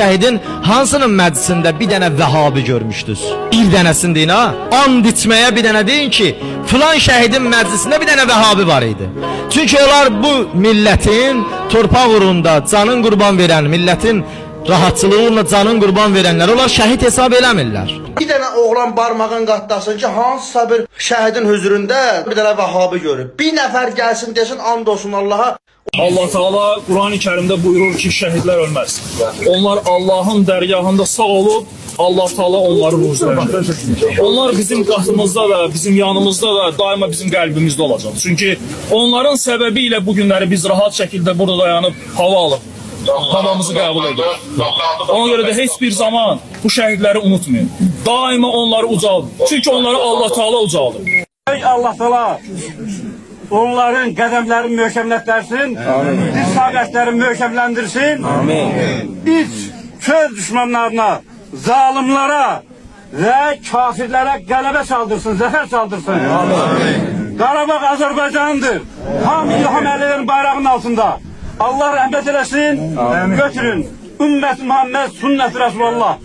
şəhidin hansının məclisində bir dənə Vəhabi görmüşdünüz? Bir dənəsini deyin ha. And içməyə bir dənə deyin ki, filan şəhidin məclisində bir dənə Vəhabi var idi. Çünki onlar bu millətin torpaq uğrunda canın qurban verən, millətin rahatçılığına canın qurban verənlər, onlar şəhid hesab eləmirlər. Bir dənə oğlan barmağın qatlasın ki, hansısa bir şəhidin hüzurunda bir dənə Vəhabi görür. Bir nəfər gəlsin desin, and olsun Allaha. Allah Teala Kur'an-ı Kerim'de buyurur ki şehitler ölmez. Onlar Allah'ın dergahında sağ olup Allah Teala onları ruzilendirir. Onlar bizim katımızda da, bizim yanımızda da, daima bizim kalbimizde olacak. Çünkü onların sebebiyle bugünleri biz rahat şekilde burada dayanıp hava alıp havamızı kabul ediyoruz. Ona göre de hiçbir zaman bu şehitleri unutmayın. Daima onları ucalın. Çünkü onları Allah Teala ucalır. Ey Allah Teala onların qədəmlərini möhkəmlətdirsin, isabətlərini möhkəmləndirsin, iç köz düşmanlarına, zalimlara və kafirlərə qələbə çaldırsın, zəfər çaldırsın. Qarabağ Azərbaycandır, hamı İlham Əliyevin bayrağının altında. Allah rəhmət eləsin, götürün. Ümmət Muhammed, sünnət Resulullah.